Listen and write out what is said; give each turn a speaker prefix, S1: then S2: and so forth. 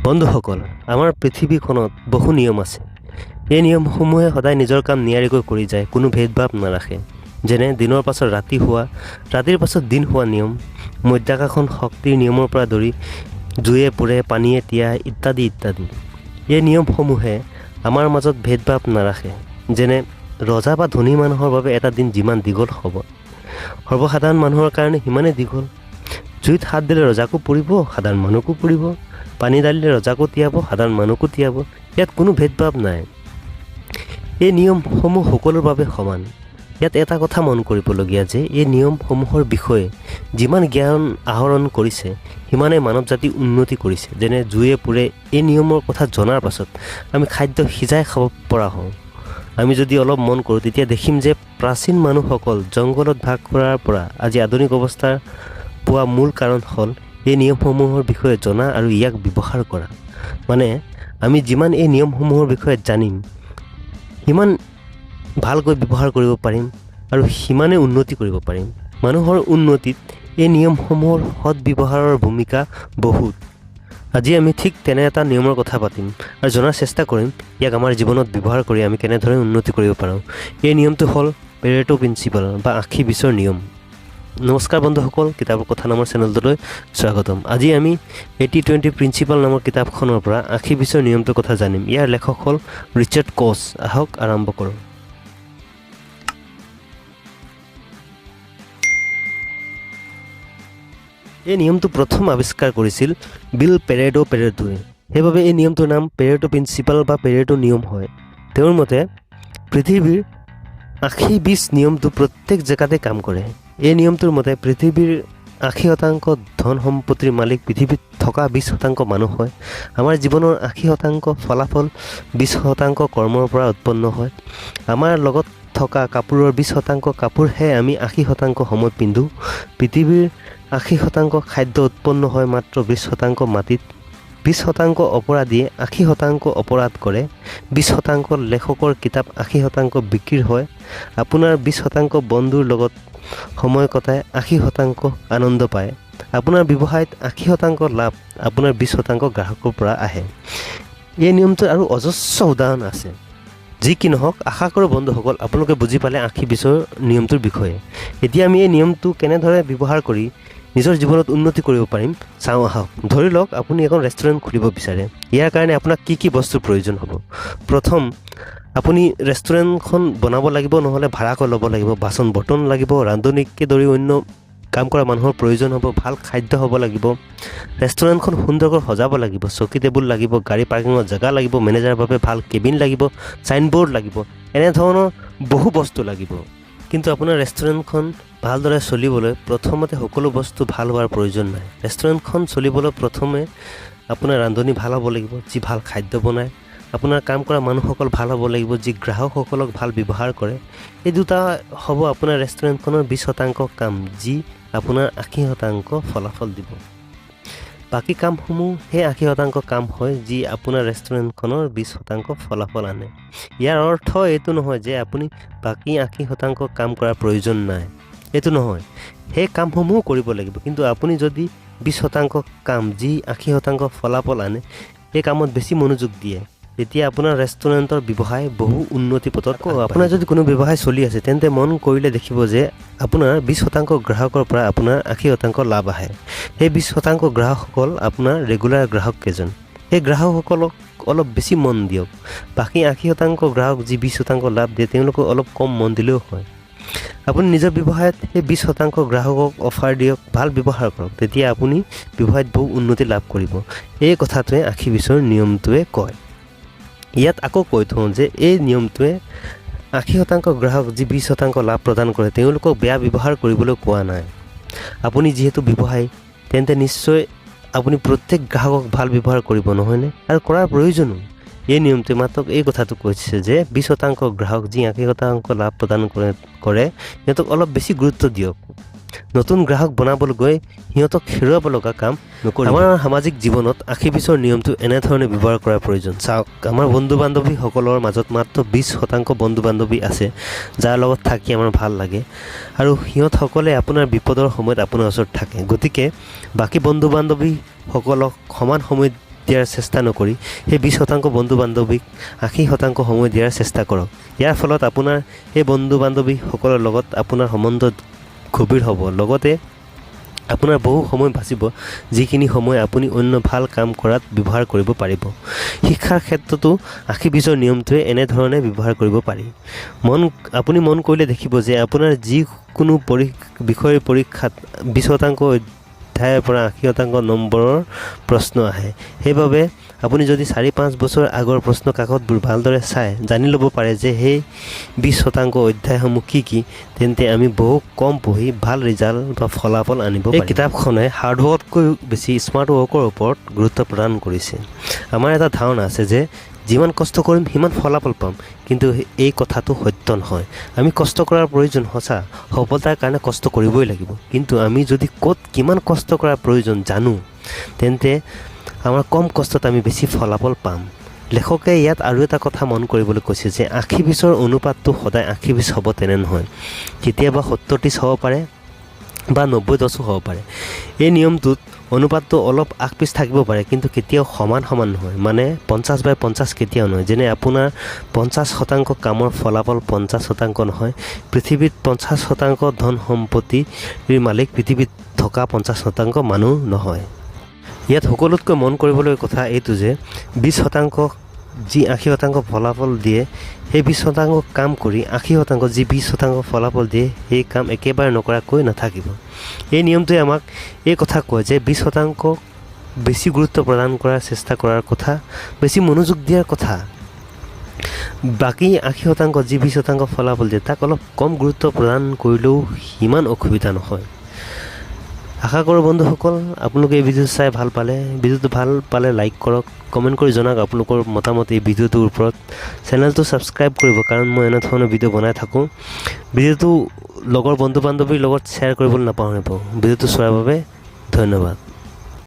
S1: বন্ধুসকল, আমাৰ পৃথিৱীখনত বহু নিয়ম আছে। এই নিয়মসমূহে সদায় নিজৰ কাম নিয়াৰিকৈ কৰি যায়, কোনো ভেদভাৱ নাৰাখে। যেনে দিনৰ পাছত ৰাতি হোৱা, ৰাতিৰ পাছত দিন হোৱা নিয়ম, মধ্যাকৰ্ষণ শক্তিৰ নিয়মৰ পৰা ধৰি জুয়ে পুৰে, পানীয়ে তিয়াই ইত্যাদি ইত্যাদি। এই নিয়মসমূহে আমাৰ মাজত ভেদভাৱ নাৰাখে। যেনে ৰজা বা ধনী মানুহৰ বাবে এটা দিন যিমান দীঘল হ'ব, সৰ্বসাধাৰণ মানুহৰ কাৰণে সিমানেই দীঘল। জুইত হাত দিলে ৰজাকো পুৰিব, সাধাৰণ মানুহকো পুৰিব। পানী ঢালিলে ৰজাকো তিয়াব, সাধাৰণ মানুহকো তিয়াব। ইয়াত কোনো ভেদভাৱ নাই। এই নিয়মসমূহ সকলোৰ বাবে সমান। ইয়াত এটা কথা মন কৰিবলগীয়া যে এই নিয়মসমূহৰ বিষয়ে যিমান জ্ঞান আহৰণ কৰিছে সিমানেই মানৱ জাতি উন্নতি কৰিছে। যেনে জুয়ে পুৰে, এই নিয়মৰ কথা জনাৰ পাছত আমি খাদ্য সিজাই খাব পৰা হওঁ। আমি যদি অলপ মন কৰোঁ তেতিয়া দেখিম যে প্ৰাচীন মানুহসকল জংঘলত ভাগ কৰাৰ পৰা আজি আধুনিক অৱস্থাৰ পোৱা মূল কাৰণ হ'ল এই নিয়মসমূহৰ বিষয়ে জনা আৰু ইয়াক ব্যৱহাৰ কৰা। মানে আমি যিমান এই নিয়মসমূহৰ বিষয়ে জানিম সিমান ভালকৈ ব্যৱহাৰ কৰিব পাৰিম আৰু সিমানে উন্নতি কৰিব পাৰিম। মানুহৰ উন্নতিত এই নিয়মসমূহৰ সৎব্যৱহাৰৰ ভূমিকা বহুত। আজি আমি ঠিক তেনে এটা নিয়মৰ কথা পাতিম আৰু জনাৰ চেষ্টা কৰিম ইয়াক আমাৰ জীৱনত ব্যৱহাৰ কৰি আমি কেনেদৰে উন্নতি কৰিব পাৰোঁ। এই নিয়মটো হ'ল পেৰেটো প্ৰিন্সিপাল বা 80-20ৰ নিয়ম। নমস্কাৰ বন্ধুসকল, কিতাপৰ কথা নামৰ চেনেলটোলৈ স্বাগতম। আজি আমি 80-20 প্ৰিন্সিপাল নামৰ কিতাপখনৰ পৰা 80-20ৰ নিয়মটোৰ কথা জানিম। ইয়াৰ লেখক হ'ল ৰিচাৰ্ড কচ। আহক আৰম্ভ কৰোঁ। এই নিয়মটো প্ৰথম আৱিষ্কাৰ কৰিছিল বিল পেৰেটোৱে। সেইবাবে এই নিয়মটোৰ নাম পেৰেটো প্ৰিন্সিপাল বা পেৰেটো নিয়ম হয়। তেওঁৰ মতে পৃথিৱীৰ 80-20 নিয়মটো প্ৰত্যেক জেগাতে কাম কৰে। এই নিয়মটোৰ মতে পৃথিৱীৰ 80% ধন সম্পত্তিৰ মালিক পৃথিৱীত থকা 20% মানুহ হয়। আমাৰ জীৱনৰ 80% ফলাফল 20% কৰ্মৰ পৰা উৎপন্ন হয়। আমাৰ লগত থকা কাপোৰৰ 20% কাপোৰহে আমি 80% সময় পিন্ধোঁ। পৃথিৱীৰ 80% খাদ্য উৎপন্ন হয় মাত্ৰ 20% মাটিত। 20% অপৰাধীয়ে 80% অপৰাধ কৰে। 20% লেখকৰ কিতাপ 80% বিক্ৰী হয়। আপোনাৰ 20% বন্ধুৰ লগত সময় কটাই 80% আনন্দ পায়। আপোনাৰ ব্যৱসায়ত 80% লাভ আপোনাৰ 20% গ্ৰাহকৰ পৰা আহে। এই নিয়মটোৰ আৰু অজস্ৰ উদাহৰণ আছে। যি কি নহওক, আশা কৰোঁ বন্ধুসকল আপোনালোকে বুজি পালে 80-20ৰ নিয়মটোৰ বিষয়ে। এতিয়া আমি এই নিয়মটো কেনেদৰে ব্যৱহাৰ কৰি নিজৰ জীৱনত উন্নতি কৰিব পাৰিম চাওঁ আহক। ধৰি লওক আপুনি এখন ৰেষ্টুৰেণ্ট খুলিব বিচাৰে। ইয়াৰ কাৰণে আপোনাক কি কি বস্তুৰ প্ৰয়োজন হ'ব? প্ৰথম, আপুনি ৰেষ্টুৰেণ্টখন বনাব লাগিব, নহ'লে ভাড়াকৈ ল'ব লাগিব। বাচন বৰ্তন লাগিব, ৰান্ধনীকে ধৰি অন্য কাম কৰা মানুহৰ প্ৰয়োজন হ'ব। ভাল খাদ্য হ'ব লাগিব। ৰেষ্টুৰেণ্টখন সুন্দৰকৈ সজাব লাগিব। চকী টেবুল লাগিব, গাড়ী পাৰ্কিঙৰ জেগা লাগিব, মেনেজাৰৰ বাবে ভাল কেবিন লাগিব, চাইনবৰ্ড লাগিব। এনেধৰণৰ বহু বস্তু লাগিব। কিন্তু আপোনাৰ ৰেষ্টুৰেণ্টখন ভালদৰে চলিবলৈ প্ৰথমতে সকলো বস্তু ভাল হোৱাৰ প্ৰয়োজন নাই। ৰেষ্টুৰেণ্টখন চলিবলৈ প্ৰথমে আপোনাৰ ৰান্ধনি ভাল হ'ব লাগিব, যি ভাল খাদ্য বনায়। আপোনাৰ কাম কৰা মানুহসকল ভাল হ'ব লাগিব, যি গ্ৰাহকসকলক ভাল ব্যৱহাৰ কৰে। এই দুটা হ'ব আপোনাৰ ৰেষ্টুৰেণ্টখনৰ 20% কাম, যি আপোনাৰ 80% ফলাফল দিব। বাকী কামসমূহ সেই 80% কাম হয় যি আপোনাৰ ৰেষ্টুৰেণ্টখনৰ 20% ফলাফল আনে। ইয়াৰ অৰ্থ এইটো নহয় যে আপুনি বাকী 80% কাম কৰাৰ প্ৰয়োজন নাই, এইটো নহয়। সেই কামসমূহো কৰিব লাগিব, কিন্তু আপুনি যদি 20% কাম যি 80% ফলাফল আনে সেই কামত বেছি মনোযোগ দিয়ে, তেতিয়া আপোনাৰ ৰেষ্টুৰেণ্টৰ ব্যৱসায় বহু উন্নতি পথত। আপোনাৰ যদি কোনো ব্যৱসায় চলি আছে তেন্তে মন কৰিলে দেখিব যে আপোনাৰ 20% গ্ৰাহকৰ পৰা আপোনাৰ 80% লাভ আহে। সেই 20% গ্ৰাহকসকল আপোনাৰ ৰেগুলাৰ গ্ৰাহক কেইজন। সেই গ্ৰাহকসকলক অলপ বেছি মন দিয়ক। বাকী 80% গ্ৰাহক যি 20% লাভ দিয়ে তেওঁলোকক অলপ কম মন দিলেও হয়। আপুনি নিজৰ ব্যৱসায়ত সেই 20% গ্ৰাহকক অফাৰ দিয়ক, ভাল ব্যৱহাৰ কৰক, তেতিয়া আপুনি ব্যৱসায়ত বহু উন্নতি লাভ কৰিব। এই কথাটোৱে 80-20ৰ নিয়মটোৱে কয়। ইয়াত আকৌ কৈ থওঁ যে এই নিয়মটোৱে 80% গ্ৰাহক যি 20% লাভ প্ৰদান কৰে তেওঁলোকক বেয়া ব্যৱহাৰ কৰিবলৈ কোৱা নাই। আপুনি যিহেতু ব্যৱসায়ী তেন্তে নিশ্চয় আপুনি প্ৰত্যেক গ্ৰাহকক ভাল ব্যৱহাৰ কৰিব, নহয়নে? আৰু কৰাৰ প্ৰয়োজনো। এই নিয়মটোৱে মাত্ৰ এই কথাটো কৈছে যে 20% গ্ৰাহক যি 80% লাভ প্ৰদান কৰে সিহঁতক অলপ বেছি গুৰুত্ব দিয়ক। নতুন গ্ৰাহক বনাবলৈ গৈ সিহঁতক হেৰুৱাব লগা কাম নকৰিব। আমাৰ সামাজিক জীৱনত 80-20ৰ নিয়মটো এনেধৰণে ব্যৱহাৰ কৰাৰ প্ৰয়োজন। চাওক, আমাৰ বন্ধু বান্ধৱীসকলৰ মাজত মাত্ৰ 20% বন্ধু বান্ধৱী আছে যাৰ লগত থাকি আমাৰ ভাল লাগে, আৰু সিহঁতসকলে আপোনাৰ বিপদৰ সময়ত আপোনাৰ ওচৰত থাকে। গতিকে বাকী বন্ধু বান্ধৱীসকলক সমান সময় দিয়াৰ চেষ্টা নকৰি সেই 20% বন্ধু বান্ধৱীক 80% সময় দিয়াৰ চেষ্টা কৰক। ইয়াৰ ফলত আপোনাৰ সেই বন্ধু বান্ধৱীসকলৰ লগত আপোনাৰ সম্বন্ধ গভীৰ হ'ব, লগতে আপোনাৰ বহু সময় বাচিব, যিখিনি সময় আপুনি অন্য ভাল কাম কৰাত ব্যৱহাৰ কৰিব পাৰিব। শিক্ষাৰ ক্ষেত্ৰতো 80-20ৰ নিয়মটোৱে এনেধৰণে ব্যৱহাৰ কৰিব পাৰি। আপুনি মন কৰিলে দেখিব যে আপোনাৰ যিকোনো বিষয়ৰ পৰীক্ষাত 20% অধ্যায়ৰ পৰা 80% নম্বৰৰ প্ৰশ্ন আহে। সেইবাবে আপুনি যদি 4-5 বছৰ আগৰ প্ৰশ্ন কাকতবোৰ ভালদৰে চাই জানি ল'ব পাৰে যে সেই 20% অধ্যায়সমূহ কি, তেন্তে আমি বহু কম পঢ়ি ভাল ৰিজাল্ট বা ফলাফল আনিব পাৰিম। এই কিতাপখনে হাৰ্ডৱৰ্কতকৈ বেছি স্মাৰ্ট ৱৰ্কৰ ওপৰত গুৰুত্ব প্ৰদান কৰিছে। আমাৰ এটা ধাৰণা আছে যে যিমান কষ্ট কৰিম সিমান ফলাফল পাম, কিন্তু এই কথাটো সত্য নহয়। আমি কষ্ট কৰাৰ প্ৰয়োজন সঁচা, সফলতাৰ কাৰণে কষ্ট কৰিবই লাগিব, কিন্তু আমি যদি ক'ত কিমান কষ্ট কৰাৰ প্ৰয়োজন জানো, তেন্তে আমাৰ কম কষ্টত আমি বেছি ফলাফল পাম। লেখকে ইয়াত আৰু এটা কথা মন কৰিবলৈ কৈছে যে 80-20ৰ অনুপাতটো সদায় 80-20 হ'ব তেনে নহয়। কেতিয়াবা 70-30 হ'ব পাৰে বা 90-10 হ'ব পাৰে। এই নিয়মটোত অনুপাতটো অলপ আগ-পিছ থাকিব পাৰে, কিন্তু কেতিয়াও সমান নহয়। মানে 50/50 কেতিয়াও নহয়। যেনে আপোনাৰ 50% কামৰ ফলাফল 50% নহয়। পৃথিৱীত 50% ধন সম্পত্তিৰ মালিক পৃথিৱীত থকা 50% মানুহ নহয়। ইয়াত সকলোতকৈ মন কৰিবলৈ কথা এইটো যে 20% যি 80% ফলাফল দিয়ে, সেই 20% কাম কৰি 80% যি 20% ফলাফল দিয়ে সেই কাম একেবাৰে নকৰাকৈ নাথাকিব। এই নিয়মটোৱে আমাক এই কথা কয় যে 20% বেছি গুৰুত্ব প্ৰদান কৰাৰ চেষ্টা কৰাৰ কথা, বেছি মনোযোগ দিয়াৰ কথা। বাকী 80% যি 20% ফলাফল দিয়ে তাক অলপ কম গুৰুত্ব প্ৰদান কৰিলেও সিমান অসুবিধা নহয়। আশা কৰোঁ বন্ধুসকল আপোনালোকে এই ভিডিঅ'টো চাই ভাল পালে। ভিডিঅ'টো ভাল পালে লাইক কৰক, কমেণ্ট কৰি জনাওক আপোনালোকৰ মতামত এই ভিডিঅ'টোৰ ওপৰত। চেনেলটো ছাবস্ক্ৰাইব কৰিব, কাৰণ মই এনেধৰণৰ ভিডিঅ' বনাই থাকোঁ। ভিডিঅ'টো লগৰ বন্ধু বান্ধৱীৰ লগত শ্বেয়াৰ কৰিবলৈ নাপাহৰিব। ভিডিঅ'টো চোৱাৰ বাবে ধন্যবাদ।